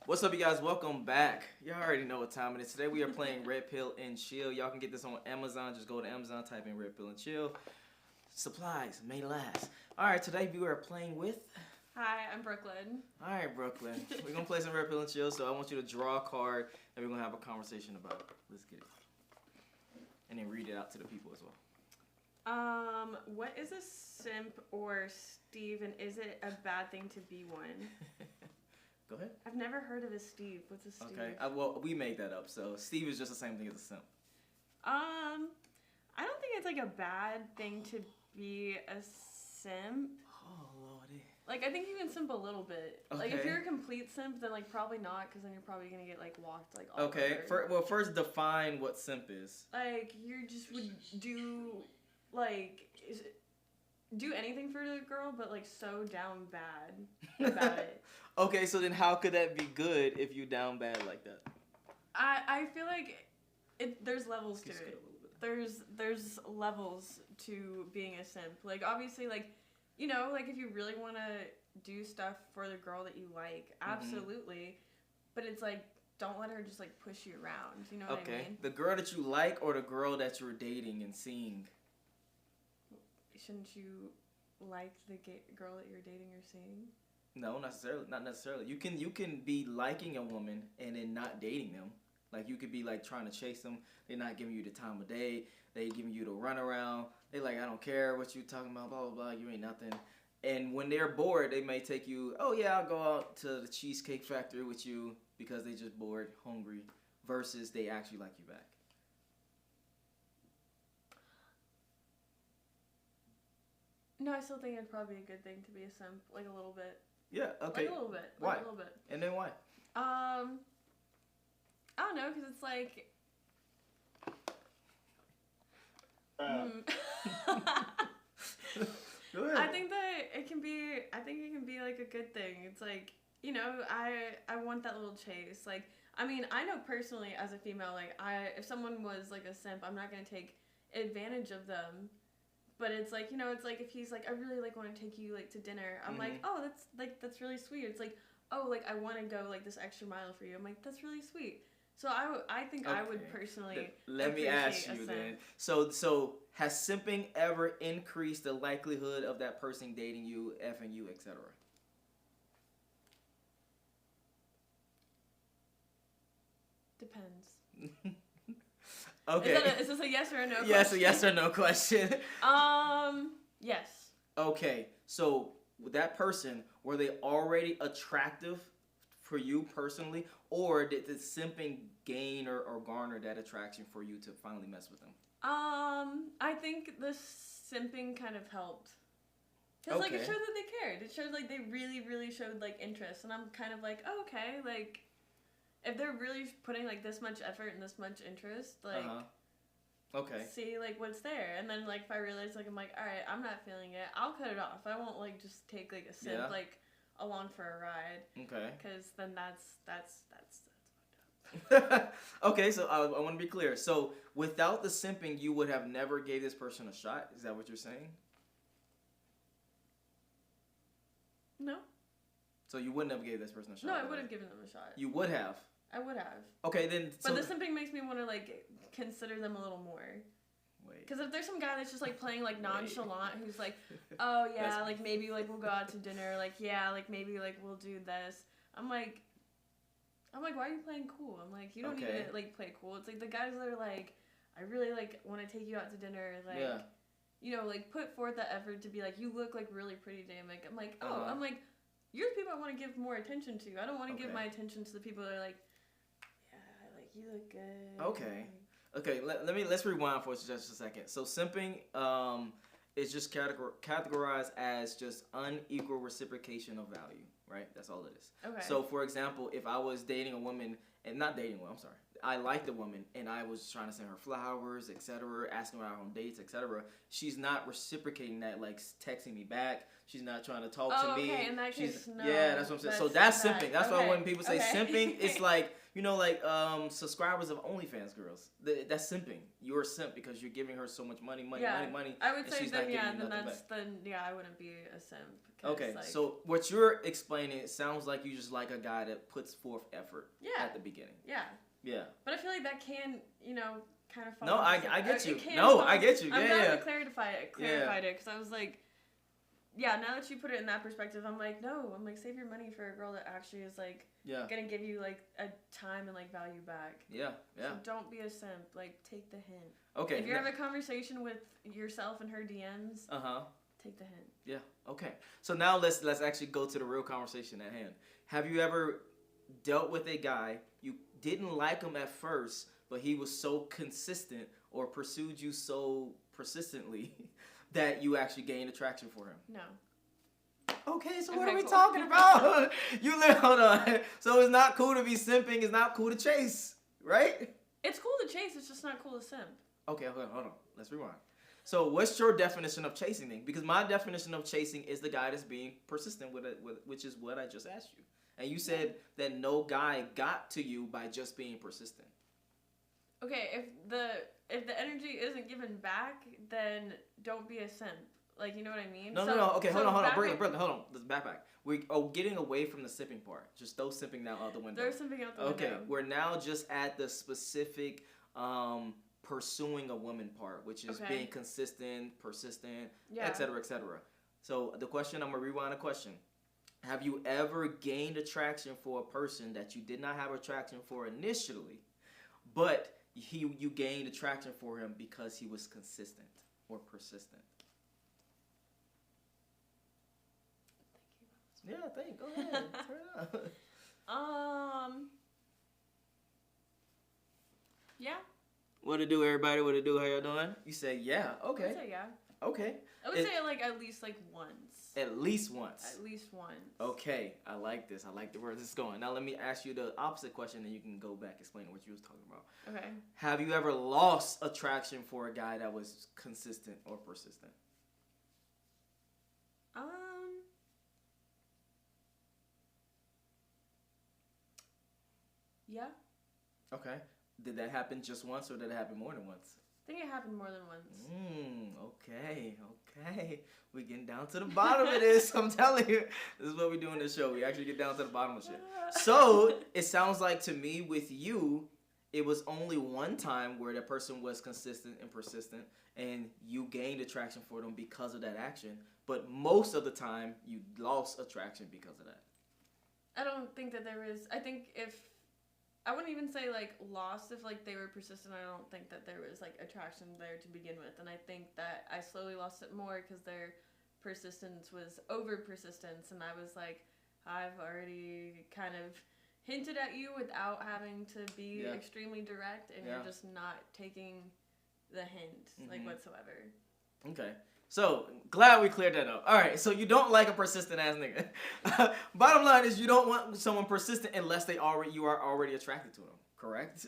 What's up, you guys? Welcome back. Y'all already know what time it is. Today we are playing Red Pill and Chill. Y'all can get this on Amazon. Just go to Amazon, type in Red Pill and Chill. Supplies may last. All right, today we are playing with... Hi, I'm Brooklyn. All right, Brooklyn. We're going to play some Red Pill and Chill, so I want you to draw a card, and we're going to have a conversation about it. Let's get it. And then read it out to the people as well. What is a simp or Steve, and is it a bad thing to be one? Go ahead. I've never heard of a Steve. What's a Steve? Okay. Well, we made that up, so Steve is just the same thing as a simp. I don't think it's like a bad thing to be a simp. Oh, Lordy. Like, I think you can simp a little bit. Okay. Like, if you're a complete simp, then, like, probably not, because then you're probably going to get, like, walked, like, all Okay. over. First define what simp is. Like, you just would do, like, do anything for the girl, but, like, so down bad about it. Okay, so then how could that be good if you down bad like that? I feel like there's levels to it. There's levels to being a simp. Like, obviously, like, you know, like, if you really want to do stuff for the girl that you like, absolutely. But it's like, don't let her just, like, push you around. You know what I mean? Okay. The girl that you like or the girl that you're dating and seeing? Shouldn't you like the girl that you're dating or seeing? No, not necessarily. You can be liking a woman and then not dating them. Like, you could be, like, trying to chase them. They're not giving you the time of day. They giving you the runaround. They like, I don't care what you talking about, blah, blah, blah. You ain't nothing. And when they're bored, they may take you, oh, yeah, I'll go out to the Cheesecake Factory with you because they just bored, hungry, versus they actually like you back. No, I still think it'd probably be a good thing to be a simp, like, a little bit. Yeah, okay. Like, a little bit. Why? Like, a little bit. And then why? I don't know, because it's like... Go ahead. I think it can be like a good thing. It's like, you know, I want that little chase. Like, I mean, I know personally as a female, like, if someone was like a simp, I'm not going to take advantage of them. But it's like, you know, it's like if he's like, I really like want to take you like to dinner. I'm like, oh, that's really sweet. It's like, oh, like I want to go like this extra mile for you. I'm like, that's really sweet. So I think I would personally let me ask you then. So has simping ever increased the likelihood of that person dating you, effing you, etc.? Depends. Okay. Is this a yes or a no question? Yes, a yes or no question. Yes. Okay, so with that person, were they already attractive for you personally, or did the simping gain or garner that attraction for you to finally mess with them? I think the simping kind of helped. Because, like, it showed that they cared. It showed, like, they really, really showed, like, interest. And I'm kind of like, oh, okay, like, if they're really putting, like, this much effort and this much interest, like, okay, see, like, what's there. And then, like, if I realize, like, I'm like, all right, I'm not feeling it, I'll cut it off. I won't, like, just take, like, a simp, like, along for a ride. Okay. Because then that's fucked up. Okay, so I want to be clear. So without the simping, you would have never gave this person a shot? Is that what you're saying? No. So you wouldn't have gave this person a shot? No, I would have given them a shot. You would have? I would have. Okay, then... But the simping makes me want to, like, consider them a little more. Wait. Because if there's some guy that's just, like, playing, like, nonchalant, who's like, oh, yeah, like, maybe, like, we'll go out to dinner, like, yeah, like, maybe, like, we'll do this. I'm like, why are you playing cool? I'm like, you don't need to, like, play cool. It's like the guys that are like, I really, like, want to take you out to dinner, like, you know, like, put forth that effort to be like, you look, like, really pretty today. I'm like, oh, I'm like, you're the people I want to give more attention to. I don't want to give my attention to the people that are like, yeah, like, you look good. Okay. Okay, let's rewind for just a second. So simping is just categorized as just unequal reciprocation of value, right? That's all it is. Okay. So for example, if I was dating a woman, and not dating one, I'm sorry. I liked the woman, and I was trying to send her flowers, etc., asking her out on dates, etc. She's not reciprocating that, like texting me back. She's not trying to talk to me. Okay, in that case, no. Yeah, that's what I'm saying. So that's simping. That's why when people say okay. simping, it's like, you know, like subscribers of OnlyFans girls. That's simping. You're a simp because you're giving her so much money. I would say then, I wouldn't be a simp Okay, so what you're explaining, it sounds like you just like a guy that puts forth effort at the beginning. Yeah. Yeah. But I feel like that can, kind of fall. No, I get you. No, I get you. I'm glad we clarified it because I was like, yeah, now that you put it in that perspective, I'm like, no, save your money for a girl that actually is like gonna give you like a time and like value back. Yeah, yeah. So don't be a simp. Like, take the hint. Okay. If you're having a conversation with yourself and her DMs, take the hint. Yeah. Okay. So now let's actually go to the real conversation at hand. Have you ever dealt with a guy, you didn't like him at first, but he was so consistent or pursued you so persistently that you actually gained attraction for him? No. Okay, so what are we talking about? Hold on. So it's not cool to be simping. It's not cool to chase, right? It's cool to chase. It's just not cool to simp. Okay, hold on. Let's rewind. So what's your definition of chasing then? Because my definition of chasing is the guy that's being persistent with which is what I just asked you. And you said that no guy got to you by just being persistent. Okay, if the energy isn't given back, then don't be a simp. Like, you know what I mean? No. Okay, hold on. Brother, hold on. Let's back. We're getting away from the simping part. Just throw simping now out the window. They're simping out the window. Okay, we're now just at the specific pursuing a woman part, which is being consistent, persistent, etc., etc. So the question, I'm going to rewind the question. Have you ever gained attraction for a person that you did not have attraction for initially, but you gained attraction for him because he was consistent or persistent? Yeah, think. Go ahead. Turn it up. Yeah. What to do, everybody? What to do? How y'all doing? You say yeah. Okay. I would say yeah. Okay. I would say like at least like once. At least once. At least once. Okay, I like this. I like the where this is going. Now let me ask you the opposite question, and you can go back explain what you was talking about. Okay. Have you ever lost attraction for a guy that was consistent or persistent? Yeah. Okay. Did that happen just once, or did it happen more than once? I think it happened more than once. Okay. We getting down to the bottom of this. I'm telling you. This is what we do in this show. We actually get down to the bottom of shit. So, it sounds like to me with you, it was only one time where that person was consistent and persistent, and you gained attraction for them because of that action. But most of the time, you lost attraction because of that. I don't think that there is. I think I wouldn't even say like lost if like they were persistent. I don't think that there was like attraction there to begin with, and I think that I slowly lost it more because their persistence was over persistence, and I was like, I've already kind of hinted at you without having to be extremely direct, and you're just not taking the hint like whatsoever. Okay. So, glad we cleared that up. All right, so you don't like a persistent ass nigga. Bottom line is you don't want someone persistent unless you are already attracted to them, correct?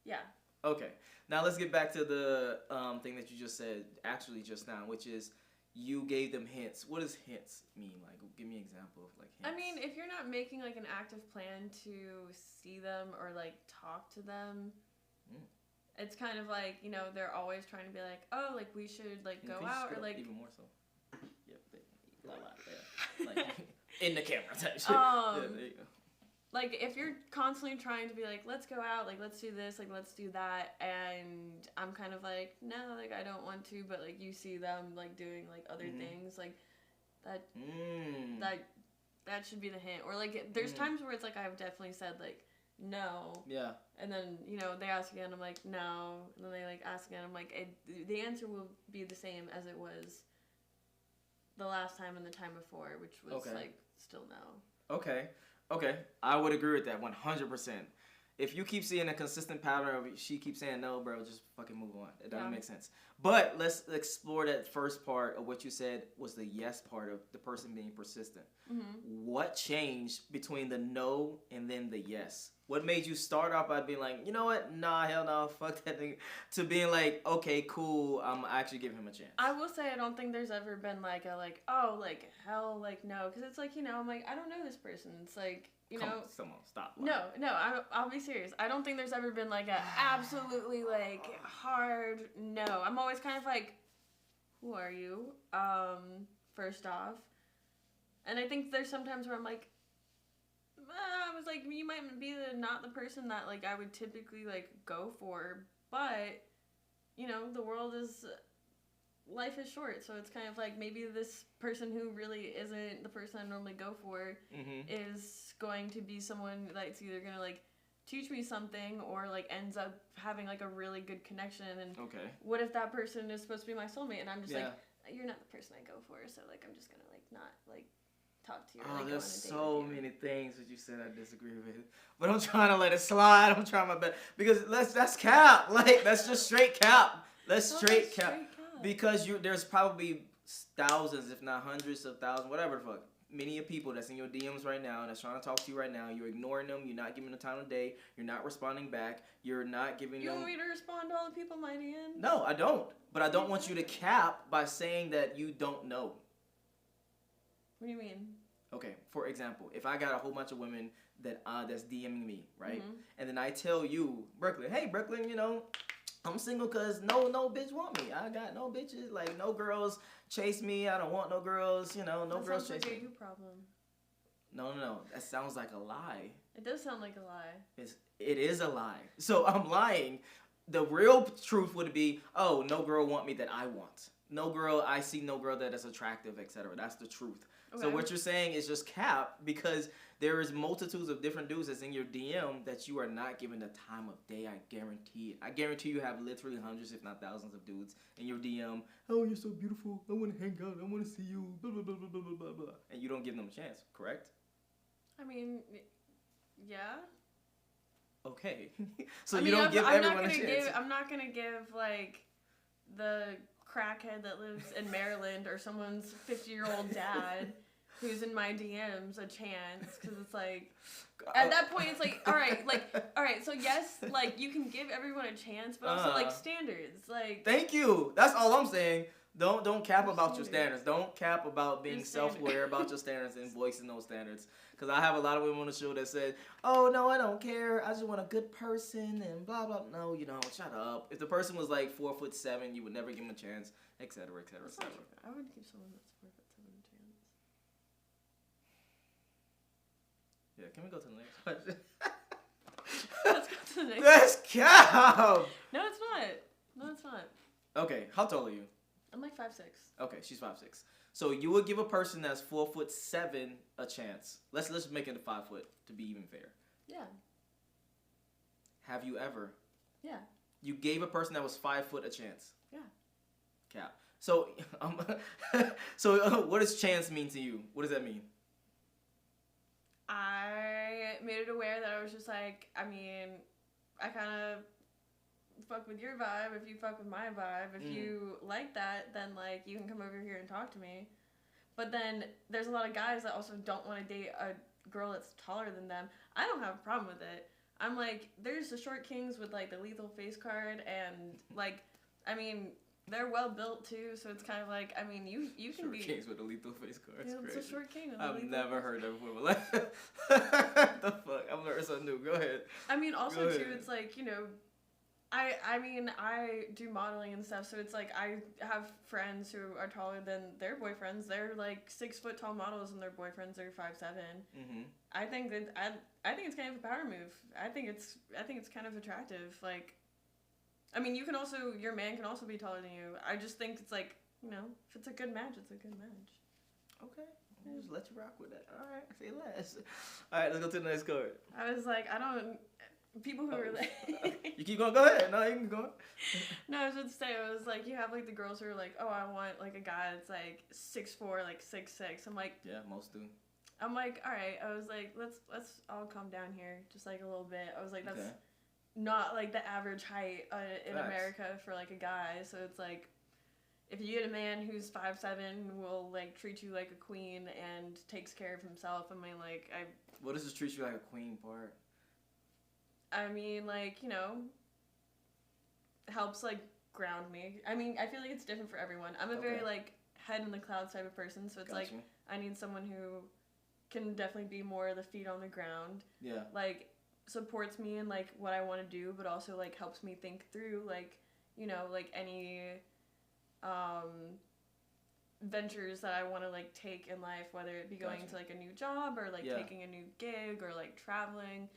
Yeah. Okay. Now let's get back to the thing that you just said actually just now, which is you gave them hints. What does hints mean? Like, give me an example of like hints. I mean, if you're not making like an active plan to see them or like talk to them, it's kind of like, they're always trying to be like, oh, like we should like go out or like even more so. Yep, like in the camera type shit. There you go. Like if you're constantly trying to be like, let's go out, like let's do this, like let's do that, and I'm kind of like, no, like I don't want to, but like you see them like doing like other things, like that should be the hint. Or like there's times where it's like I've definitely said like no. Yeah. And then, they ask again, I'm like, no. And then they, like, ask again, I'm like, the answer will be the same as it was the last time and the time before, which was, like, still no. Okay. I would agree with that 100%. If you keep seeing a consistent pattern of she keeps saying no, bro, just fucking move on. It doesn't make sense. But let's explore that first part of what you said was the yes part of the person being persistent. What changed between the no and then the yes? What made you start off by being like, you know what? Nah, hell no, fuck that thing, to being like, okay, cool, I'm actually giving him a chance? I will say I don't think there's ever been like a like, oh, like hell, like no, because it's like, I'm like, I don't know this person. It's like, Come on, stop. No, I'll be serious. I don't think there's ever been like a absolutely like hard no. I'm always kind of like, who are you? First off, And I think there's sometimes where I'm like, I was like, you might be not the person that like I would typically like go for, but you know, the world is, life is short, so it's kind of like maybe this person who really isn't the person I normally go for is going to be someone that's either gonna like teach me something or like ends up having like a really good connection. And what if that person is supposed to be my soulmate and I'm just like, you're not the person I go for, so like I'm just gonna like not like talk to you. Or, like, there's go on a date so many things that you said I disagree with, but I'm trying to let it slide. I'm trying my best because that's cap. Like that's just straight cap. That's straight cap. Because there's probably thousands, if not hundreds of thousands, whatever the fuck, many of people that's in your DMs right now and that's trying to talk to you right now. You're ignoring them. You're not giving them the time of day. You're not responding back. You're not giving them. You want me to respond to all the people in my DMs? No, I don't. But I don't want you to cap by saying that you don't know. What do you mean? Okay, for example, if I got a whole bunch of women that's DMing me, right? And then I tell you, Brooklyn, hey, Brooklyn, you know, I'm single because no bitch want me. I got no bitches. Like, no girls chase me. I don't want no girls. You know, no girls chase me. That sounds like a you problem. No. That sounds like a lie. It does sound like a lie. It is a lie. So I'm lying. The real truth would be, oh, no girl want me that I want. I see no girl that is attractive, etc. That's the truth. Okay. So what you're saying is just cap because there is multitudes of different dudes that's in your DM that you are not giving the time of day. I guarantee it. I guarantee you have literally hundreds, if not thousands, of dudes in your DM. Oh, you're so beautiful. I want to hang out. I want to see you. Blah, blah, blah, blah, blah, blah, blah. And you don't give them a chance, correct? I mean, yeah. Okay. So you don't give everyone a chance. I'm not going to give, like, the crackhead that lives in Maryland or someone's 50-year-old dad who's in my DMs a chance, because it's like, at that point it's like, all right, so yes, like, you can give everyone a chance, but also like standards, like. Thank you. That's all I'm saying. Don't cap about your standards. Don't cap about being self-aware about your standards and voicing those standards. Because I have a lot of women on the show that said, oh, no, I don't care. I just want a good person and blah, blah. No, you don't. Shut up. If the person was like 4'7", you would never give them a chance, et cetera, et cetera, et cetera. I would give someone that's 4'7" a chance. Yeah, can we go to the next question? Let's go to the next That's cap! No, it's not. Okay, how tall are you? I'm like 5'6". Okay, she's 5'6". So you would give a person that's 4'7" a chance. Let's make it a 5 foot to be even fair. Yeah. Have you ever? Yeah. You gave a person that was 5 foot a chance. Yeah. Cap. So, what does chance mean to you? What does that mean? I made it aware that I was just like, I mean, I kind of fuck with your vibe if you fuck with my vibe. If you like that, then like you can come over here and talk to me. But then there's a lot of guys that also don't want to date a girl that's taller than them. I don't have a problem with it. I'm like, there's the short kings with like the lethal face card, and like, I mean, they're well built too, so it's kind of like, I mean, you can short be kings with a lethal face card. Yeah, crazy. It's a short king. I've never heard that before. Like, the fuck? I've learned something new. Go ahead. I mean, also too, it's like, you know, I mean, I do modeling and stuff, so it's like I have friends who are taller than their boyfriends. They're like 6 foot tall models, and their boyfriends are 5'7". Mm-hmm. I think it's kind of a power move. I think it's kind of attractive. Like, I mean, your man can also be taller than you. I just think it's like, you know, if it's a good match, it's a good match. Okay. I'll just let you rock with that. All right. Say less. All right, let's go to the next card. I was like, people who are like... You keep going? Go ahead. No, you can go. No, I was going to say, I was like, you have like the girls who are like, oh, I want like a guy that's like 6'4", like 6'6". I'm like... Yeah, most do. I'm like, all right. I was like, let's all calm down here, just like a little bit. I was like, that's not like the average height in America for like a guy. So it's like, if you get a man who's 5'7", will like treat you like a queen and takes care of himself. I mean, like What does this treat you like a queen part? I mean, like, you know, helps like ground me. I mean, I feel like it's different for everyone. I'm a very like head in the clouds type of person, so it's like I need someone who can definitely be more the feet on the ground. Yeah. Like supports me in like what I want to do, but also like helps me think through like, you know, like any ventures that I want to like take in life, whether it be going to like a new job or like taking a new gig or like traveling.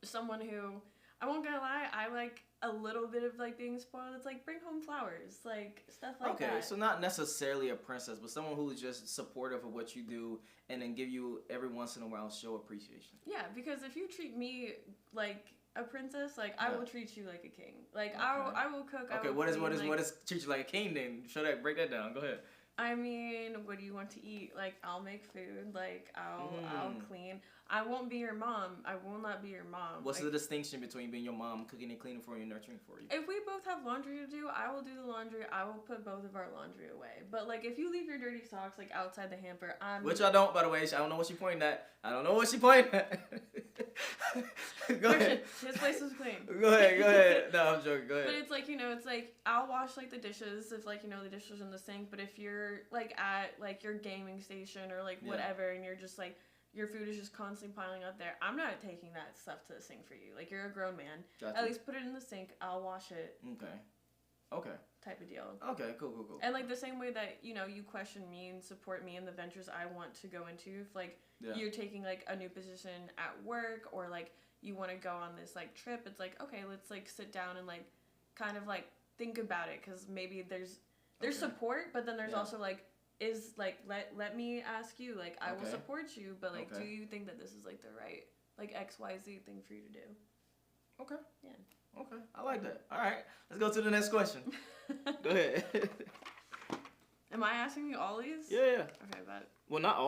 Someone who, I won't gonna lie, I like a little bit of like being spoiled. It's like bring home flowers, like stuff like that. Okay, so not necessarily a princess, but someone who's just supportive of what you do and then give you every once in a while show appreciation. Yeah, because if you treat me like a princess, like I will treat you like a king. Like I will cook. Okay, what is treat you like a king then? Break that down. Go ahead. I mean, what do you want to eat? Like, I'll make food. Like, I'll clean. I won't be your mom. I will not be your mom. What's the distinction between being your mom, cooking and cleaning for you, and nurturing for you? If we both have laundry to do, I will do the laundry. I will put both of our laundry away. But, like, if you leave your dirty socks, like, outside the hamper, Which I don't, by the way. I don't know what she pointing at. Go ahead. His place is clean. Go ahead. No, I'm joking. Go ahead. But it's like, you know, it's like, I'll wash, like, the dishes if, like, you know, the dishes are in the sink. But if you're, like, at, like, your gaming station or, like, whatever, and you're just, like, your food is just constantly piling up there, I'm not taking that stuff to the sink for you. Like, you're a grown man. Gotcha. At least put it in the sink. I'll wash it. Okay. Type of deal. Okay, cool. And, like, the same way that, you know, you question me and support me in the ventures I want to go into. If, like, you're taking, like, a new position at work or, like, you want to go on this, like, trip, it's like, okay, let's, like, sit down and, like, kind of, like, think about it. Because maybe there's support, but then there's also, like, is, like, let me ask you, like, I will support you, but, like, do you think that this is, like, the right, like, XYZ thing for you to do? Okay. Yeah. Okay. I like that. All right. Let's go to the next question. Go ahead. Am I asking you all these? Yeah. Okay, but... Well, not all